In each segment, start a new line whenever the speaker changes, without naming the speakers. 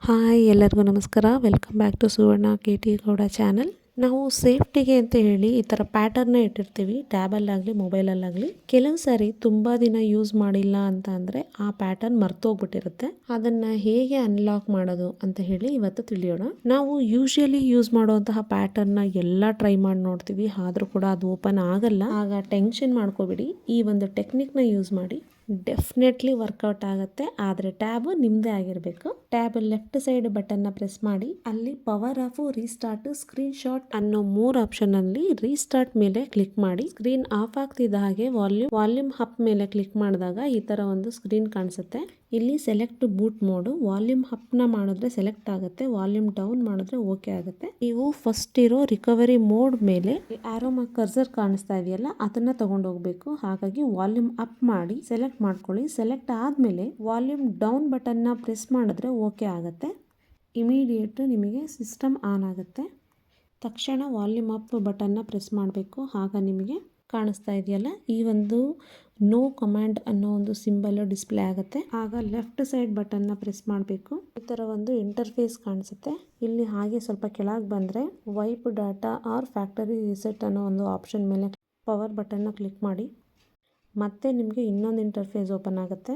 Hi ಎಲ್ಲರಿಗೂ ನಮಸ್ಕಾರ. Welcome back to Suvarna KT Gowda channel. ನಾವು ಸೇಫ್ಟಿಗೆ ಅಂತ ಹೇಳಿ ಈ ಥರ ಪ್ಯಾಟರ್ನ ಇಟ್ಟಿರ್ತೀವಿ, ಟ್ಯಾಬಲ್ಲಾಗಲಿ ಮೊಬೈಲಲ್ಲಾಗಲಿ. ಕೆಲವು ಸಾರಿ ತುಂಬ ದಿನ ಯೂಸ್ ಮಾಡಿಲ್ಲ ಅಂತ ಅಂದರೆ ಆ ಪ್ಯಾಟರ್ನ್ ಮರ್ತೋಗ್ಬಿಟ್ಟಿರುತ್ತೆ. ಅದನ್ನು ಹೇಗೆ ಅನ್ಲಾಕ್ ಮಾಡೋದು ಅಂತ ಹೇಳಿ ಇವತ್ತು ತಿಳಿಯೋಣ. ನಾವು ಯೂಶುವಲಿ ಯೂಸ್ ಮಾಡುವಂತಹ ಪ್ಯಾಟರ್ನ ಎಲ್ಲ ಟ್ರೈ ಮಾಡಿ ನೋಡ್ತೀವಿ, ಆದರೂ ಕೂಡ ಅದು ಓಪನ್ ಆಗಲ್ಲ. ಆಗ ಟೆನ್ಷನ್ ಮಾಡ್ಕೋಬೇಡಿ, ಈ ಒಂದು ಟೆಕ್ನಿಕ್ನ ಯೂಸ್ ಮಾಡಿ ಡೆಫಿನೆಟ್ಲಿ ವರ್ಕೌಟ್ ಆಗುತ್ತೆ. ಆದರೆ ಟ್ಯಾಬ್ ನಿಮ್ಮದೇ ಆಗಿರಬೇಕು. ಟ್ಯಾಬ್ ಲೆಫ್ಟ್ ಸೈಡ್ ಬಟನ್ನ ಪ್ರೆಸ್ ಮಾಡಿ, ಅಲ್ಲಿ power of, restart, screen shot ಅನ್ನೋ 3 ಆಪ್ಷನ್ ಅಲ್ಲಿ ರೀಸ್ಟಾರ್ಟ್ ಮೇಲೆ ಕ್ಲಿಕ್ ಮಾಡಿ. ಸ್ಕ್ರೀನ್ ಆಫ್ ಆಗ್ತಿದ್ದ ಹಾಗೆ ವಾಲ್ಯೂಮ್ ಅಪ್ ಮೇಲೆ ಕ್ಲಿಕ್ ಮಾಡಿದಾಗ ಈ ತರ ಒಂದು ಸ್ಕ್ರೀನ್ ಕಾಣಿಸುತ್ತೆ. ಇಲ್ಲಿ select boot mode, volume up ನ ಮಾಡಿದ್ರೆ ಸೆಲೆಕ್ಟ್ ಆಗುತ್ತೆ, ವಾಲ್ಯೂಮ್ ಡೌನ್ ಮಾಡಿದ್ರೆ ಓಕೆ ಆಗುತ್ತೆ. ನೀವು ಫಸ್ಟ್ ಇರೋ ರಿಕವರಿ ಮೋಡ್ ಮೇಲೆ ಆರೋ ಮಾರ್ಕ್ ಕರ್ಸರ್ ಕಾಣಿಸ್ತಾ ಇದೆಯಲ್ಲ, ಅದನ್ನ ತಗೊಂಡು ಹೋಗ್ಬೇಕು. ಹಾಗಾಗಿ ವಾಲ್ಯೂಮ್ ಅಪ್ ಮಾಡಿ ಸೆಲೆಕ್ಟ್ ಮಾಡ್ಕೊಳ್ಳಿ. ಸೆಲೆಕ್ಟ್ ಆದ್ಮೇಲೆ ವಾಲ್ಯೂಮ್ ಡೌನ್ ಬಟನ್ ನ ಪ್ರೆಸ್ ಮಾಡಿದ್ರೆ ಓಕೆ ಆಗುತ್ತೆ. ಇಮಿಡಿಯೇಟ್ ನಿಮಗೆ ಸಿಸ್ಟಮ್ ಆನ್ ಆಗುತ್ತೆ. ತಕ್ಷಣ ವಾಲ್ಯೂಮ್ ಅಪ್ ಬಟನ್ನ ಪ್ರೆಸ್ ಮಾಡಬೇಕು. ಆಗ ನಿಮಗೆ ಕಾಣಿಸ್ತಾ ಇದೆಯಲ್ಲ, ಈ ಒಂದು ನೋ ಕಮಾಂಡ್ ಅನ್ನೋ ಒಂದು ಸಿಂಬಲ್ ಡಿಸ್ಪ್ಲೇ ಆಗುತ್ತೆ. ಆಗ ಲೆಫ್ಟ್ ಸೈಡ್ ಬಟನ್ನ ಪ್ರೆಸ್ ಮಾಡಬೇಕು. ಈ ಥರ ಒಂದು ಇಂಟರ್ಫೇಸ್ ಕಾಣಿಸುತ್ತೆ. ಇಲ್ಲಿ ಹಾಗೆ ಸ್ವಲ್ಪ ಕೆಳಗೆ ಬಂದರೆ wipe data or factory reset ಅನ್ನೋ ಒಂದು ಆಪ್ಷನ್ ಮೇಲೆ ಪವರ್ ಬಟನ್ನ ಕ್ಲಿಕ್ ಮಾಡಿ. ಮತ್ತೆ ನಿಮಗೆ ಇನ್ನೊಂದು ಇಂಟರ್ಫೇಸ್ ಓಪನ್ ಆಗುತ್ತೆ.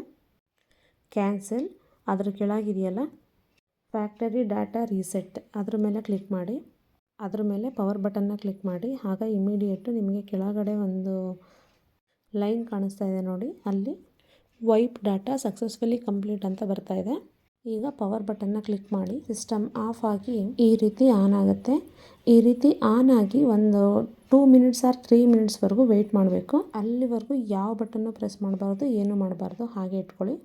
ಕ್ಯಾನ್ಸಲ್, ಅದರ ಕೆಳಗಿದೆಯಲ್ಲ ಫ್ಯಾಕ್ಟರಿ ಡಾಟಾ ರೀಸೆಟ್, ಅದ್ರ ಮೇಲೆ ಕ್ಲಿಕ್ ಮಾಡಿ. ಅದ್ರ ಮೇಲೆ ಪವರ್ ಬಟನ್ನ ಕ್ಲಿಕ್ ಮಾಡಿ. ಆಗ ಇಮಿಡಿಯೇಟ್ ನಿಮಗೆ ಕೆಳಗಡೆ ಒಂದು ಲೈನ್ ಕಾಣಿಸ್ತಾ ಇದೆ ನೋಡಿ, ಅಲ್ಲಿ ವೈಪ್ ಡಾಟಾ ಸಕ್ಸಸ್ಫುಲಿ ಕಂಪ್ಲೀಟ್ ಅಂತ ಬರ್ತಾ ಇದೆ. ಈಗ ಪವರ್ ಬಟನ್ನ ಕ್ಲಿಕ್ ಮಾಡಿ. ಸಿಸ್ಟಮ್ ಆಫ್ ಆಗಿ ಈ ರೀತಿ ಆನ್ ಆಗುತ್ತೆ. ಈ ರೀತಿ ಆನ್ ಆಗಿ ಒಂದು 2 ಮಿನಿಟ್ಸ್ ಆರ್ 3 ಮಿನಿಟ್ಸ್ವರೆಗೂ ವೆಯ್ಟ್ ಮಾಡಬೇಕು. ಅಲ್ಲಿವರೆಗೂ ಯಾವ ಬಟನ್ನು ಪ್ರೆಸ್ ಮಾಡಬಾರ್ದು, ಏನು ಮಾಡಬಾರ್ದು, ಹಾಗೆ ಇಟ್ಕೊಳ್ಳಿ.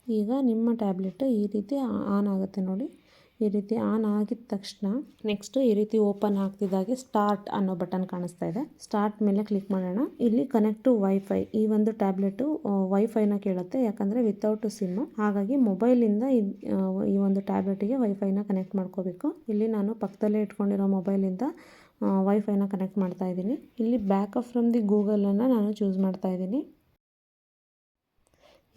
ಈಗ ನಿಮ್ಮ ಟ್ಯಾಬ್ಲೆಟ್ ಈ ರೀತಿ ಆನ್ ಆಗುತ್ತೆ ನೋಡಿ. ಈ ರೀತಿ ಆನ್ ಆಗಿದ ತಕ್ಷಣ ನೆಕ್ಸ್ಟ್ ಈ ರೀತಿ ಓಪನ್ ಆಗ್ತಿದ್ದಾಗೆ ಸ್ಟಾರ್ಟ್ ಅನ್ನೋ ಬಟನ್ ಕಾಣಿಸ್ತಾ ಇದೆ. ಸ್ಟಾರ್ಟ್ ಮೇಲೆ ಕ್ಲಿಕ್ ಮಾಡೋಣ. ಇಲ್ಲಿ ಕನೆಕ್ಟ್ ಟು ವೈಫೈ, ಈ ಒಂದು ಟ್ಯಾಬ್ಲೆಟು ವೈಫೈನ ಕೇಳುತ್ತೆ, ಯಾಕಂದರೆ ವಿತೌಟ್ ಸಿಮ್. ಹಾಗಾಗಿ ಮೊಬೈಲಿಂದ ಈ ಒಂದು ಟ್ಯಾಬ್ಲೆಟಿಗೆ ವೈಫೈನ ಕನೆಕ್ಟ್ ಮಾಡ್ಕೋಬೇಕು. ಇಲ್ಲಿ ನಾನು ಪಕ್ಕದಲ್ಲೇ ಇಟ್ಕೊಂಡಿರೋ ಮೊಬೈಲಿಂದ ವೈಫೈನ ಕನೆಕ್ಟ್ ಮಾಡ್ತಾ ಇದ್ದೀನಿ. ಇಲ್ಲಿ ಬ್ಯಾಕಪ್ ಫ್ರಮ್ ದಿ ಗೂಗಲನ್ನು ನಾನು ಚೂಸ್ ಮಾಡ್ತಾ ಇದ್ದೀನಿ.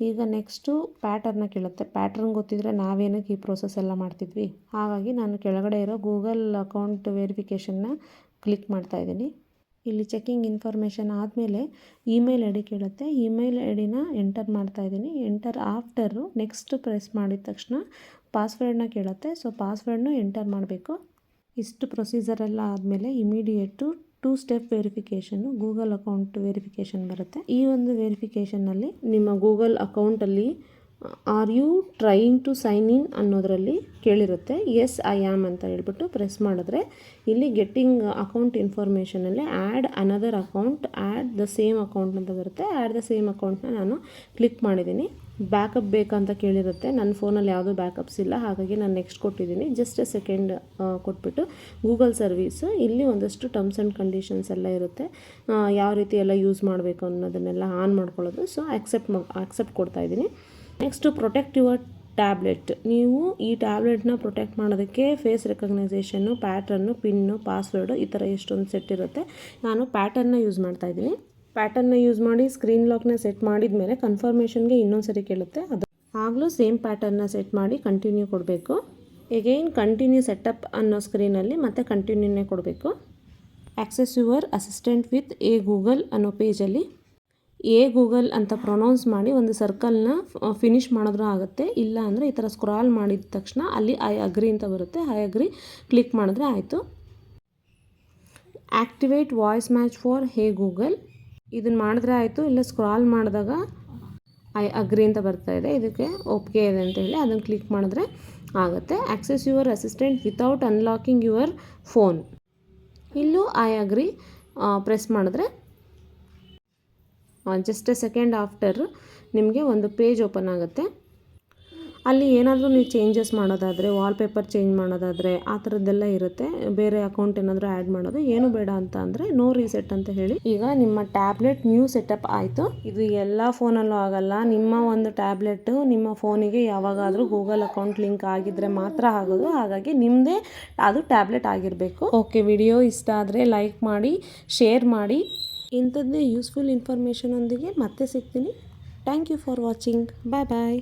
ಈಗ ನೆಕ್ಸ್ಟು ಪ್ಯಾಟರ್ನ ಕೇಳುತ್ತೆ. ಪ್ಯಾಟರ್ನ್ ಗೊತ್ತಿದ್ರೆ ನಾವೇನಕ್ಕೆ ಈ ಪ್ರೋಸೆಸ್ ಎಲ್ಲ ಮಾಡ್ತಿದ್ವಿ. ಹಾಗಾಗಿ ನಾನು ಕೆಳಗಡೆ ಇರೋ ಗೂಗಲ್ ಅಕೌಂಟ್ ವೆರಿಫಿಕೇಷನ್ನ ಕ್ಲಿಕ್ ಮಾಡ್ತಾ ಇದ್ದೀನಿ. ಇಲ್ಲಿ ಚೆಕಿಂಗ್ ಇನ್ಫಾರ್ಮೇಷನ್ ಆದಮೇಲೆ ಇಮೇಲ್ ಐ ಡಿ ಕೇಳುತ್ತೆ. ಇಮೇಲ್ ಐ ಡಿನ ಎಂಟರ್ ಮಾಡ್ತಾ ಇದ್ದೀನಿ. ಎಂಟರ್ ಆಫ್ಟರು ನೆಕ್ಸ್ಟ್ ಪ್ರೆಸ್ ಮಾಡಿದ ತಕ್ಷಣ ಪಾಸ್ವರ್ಡ್ನ ಕೇಳುತ್ತೆ. ಸೊ ಪಾಸ್ವರ್ಡ್ನು ಎಂಟರ್ ಮಾಡಬೇಕು. ಇಷ್ಟು ಪ್ರೊಸೀಜರೆಲ್ಲ ಆದಮೇಲೆ immediate 2 step verification, Google account verification ಬರುತ್ತೆ. ಈ ಒಂದು ವೆರಿಫಿಕೇಷನ್ನಲ್ಲಿ ನಿಮ್ಮ ಗೂಗಲ್ ಅಕೌಂಟಲ್ಲಿ are you trying to sign in ಅನ್ನೋದರಲ್ಲಿ ಕೇಳಿರುತ್ತೆ. ಎಸ್ ಐ ಆಮ್ ಅಂತ ಹೇಳ್ಬಿಟ್ಟು ಪ್ರೆಸ್ ಮಾಡಿದ್ರೆ ಇಲ್ಲಿ ಗೆಟ್ಟಿಂಗ್ ಅಕೌಂಟ್ ಇನ್ಫಾರ್ಮೇಷನಲ್ಲಿ add another account, add the same account ಅಂತ ಬರುತ್ತೆ. ಆ್ಯಡ್ ದ ಸೇಮ್ ಅಕೌಂಟ್ನ ನಾನು ಕ್ಲಿಕ್ ಮಾಡಿದ್ದೀನಿ. ಬ್ಯಾಕಪ್ ಬೇಕಂತ ಕೇಳಿರುತ್ತೆ. ನನ್ನ ಫೋನಲ್ಲಿ ಯಾವುದೂ ಬ್ಯಾಕಪ್ಸ್ ಇಲ್ಲ, ಹಾಗಾಗಿ ನಾನು ನೆಕ್ಸ್ಟ್ ಕೊಟ್ಟಿದ್ದೀನಿ. ಜಸ್ಟ್ ಎ ಸೆಕೆಂಡ್ ಕೊಟ್ಬಿಟ್ಟು ಗೂಗಲ್ ಸರ್ವೀಸು, ಇಲ್ಲಿ ಒಂದಷ್ಟು ಟರ್ಮ್ಸ್ ಆ್ಯಂಡ್ ಕಂಡೀಷನ್ಸ್ ಎಲ್ಲ ಇರುತ್ತೆ, ಯಾವ ರೀತಿ ಎಲ್ಲ ಯೂಸ್ ಮಾಡಬೇಕು ಅನ್ನೋದನ್ನೆಲ್ಲ ಆನ್ ಮಾಡ್ಕೊಳ್ಳೋದು. ಸೊ ಆಕ್ಸೆಪ್ಟ್ ಕೊಡ್ತಾ ಇದ್ದೀನಿ. Next protect your tablet. ನೀವು ಈ ಟ್ಯಾಬ್ಲೆಟ್ನ ಪ್ರೊಟೆಕ್ಟ್ ಮಾಡೋದಕ್ಕೆ ಫೇಸ್ ರೆಕಗ್ನೈಸೇಷನ್ನು, ಪ್ಯಾಟರ್ನು, ಪಿನ್ನು, ಪಾಸ್ವರ್ಡು, ಈ ಥರ ಎಷ್ಟೊಂದು ಸೆಟ್ ಇರುತ್ತೆ. ನಾನು ಪ್ಯಾಟರ್ನ ಯೂಸ್ ಮಾಡ್ತಾ ಇದ್ದೀನಿ. ಪ್ಯಾಟರ್ನ ಯೂಸ್ ಮಾಡಿ ಸ್ಕ್ರೀನ್ ಲಾಕ್ನ ಸೆಟ್ ಮಾಡಿದ ಮೇಲೆ ಕನ್ಫರ್ಮೇಷನ್ಗೆ ಇನ್ನೊಂದು ಸರಿ ಕೇಳುತ್ತೆ. ಅದು ಆಗಲೂ ಸೇಮ್ ಪ್ಯಾಟರ್ನ ಸೆಟ್ ಮಾಡಿ ಕಂಟಿನ್ಯೂ ಕೊಡಬೇಕು. ಎಗೈನ್ ಕಂಟಿನ್ಯೂ ಸೆಟಪ್ ಅನ್ನೋ ಸ್ಕ್ರೀನಲ್ಲಿ ಮತ್ತೆ ಕಂಟಿನ್ಯೂನೇ ಕೊಡಬೇಕು. Access your assistant with A Google ಅನ್ನೋ ಪೇಜಲ್ಲಿ ಎ ಗೂಗಲ್ ಅಂತ ಪ್ರೊನೌನ್ಸ್ ಮಾಡಿ ಒಂದು ಸರ್ಕಲ್ನ ಫಿನಿಶ್ ಮಾಡಿದ್ರೂ ಆಗುತ್ತೆ. ಇಲ್ಲ ಅಂದರೆ ಈ ಥರ ಸ್ಕ್ರಾಲ್ ಮಾಡಿದ ತಕ್ಷಣ ಅಲ್ಲಿ ಐ ಅಗ್ರಿ ಅಂತ ಬರುತ್ತೆ. ಐ ಅಗ್ರಿ ಕ್ಲಿಕ್ ಮಾಡಿದ್ರೆ ಆಯಿತು. Activate voice match for hey Google, ಇದನ್ನು ಮಾಡಿದ್ರೆ ಆಯಿತು. ಇಲ್ಲ ಸ್ಕ್ರಾಲ್ ಮಾಡಿದಾಗ ಐ ಅಗ್ರಿ ಅಂತ ಬರ್ತಾ ಇದೆ, ಇದಕ್ಕೆ ಒಪ್ಪಿಗೆ ಇದೆ ಅಂತ ಹೇಳಿ ಅದನ್ನು ಕ್ಲಿಕ್ ಮಾಡಿದ್ರೆ ಆಗುತ್ತೆ. Access your assistant without unlocking your phone, ಇಲ್ಲೂ ಐ ಅಗ್ರಿ ಪ್ರೆಸ್ ಮಾಡಿದ್ರೆ ಜಸ್ಟ್ ಎ ಸೆಕೆಂಡ್ ಆಫ್ಟರ್ ನಿಮಗೆ ಒಂದು ಪೇಜ್ ಓಪನ್ ಆಗುತ್ತೆ. ಅಲ್ಲಿ ಏನಾದರೂ ನೀವು ಚೇಂಜಸ್ ಮಾಡೋದಾದರೆ, ವಾಲ್ಪೇಪರ್ ಚೇಂಜ್ ಮಾಡೋದಾದರೆ, ಆ ಥರದ್ದೆಲ್ಲ ಇರುತ್ತೆ. ಬೇರೆ ಅಕೌಂಟ್ ಏನಾದರೂ ಆ್ಯಡ್ ಮಾಡೋದು, ಏನು ಬೇಡ ಅಂತ ಅಂದರೆ ನೋ ರೀಸೆಟ್ ಅಂತ ಹೇಳಿ. ಈಗ ನಿಮ್ಮ ಟ್ಯಾಬ್ಲೆಟ್ ನ್ಯೂ ಸೆಟಪ್ ಆಯಿತು. ಇದು ಎಲ್ಲ ಫೋನಲ್ಲೂ ಆಗಲ್ಲ. ನಿಮ್ಮ ಒಂದು ಟ್ಯಾಬ್ಲೆಟು ನಿಮ್ಮ ಫೋನಿಗೆ ಯಾವಾಗಾದರೂ ಗೂಗಲ್ ಅಕೌಂಟ್ ಲಿಂಕ್ ಆಗಿದ್ದರೆ ಮಾತ್ರ ಆಗೋದು. ಹಾಗಾಗಿ ನಿಮ್ಮದೇ ಅದು ಟ್ಯಾಬ್ಲೆಟ್ ಆಗಿರಬೇಕು. ಓಕೆ, ವಿಡಿಯೋ ಇಷ್ಟ ಆದರೆ ಲೈಕ್ ಮಾಡಿ, ಶೇರ್ ಮಾಡಿ. ಇಂಥದ್ದೇ ಯೂಸ್ಫುಲ್ ಇನ್ಫಾರ್ಮೇಷನ್ ಒಂದಿಗೆ ಮತ್ತೆ ಸಿಗ್ತೀನಿ. Thank you for watching. Bye bye.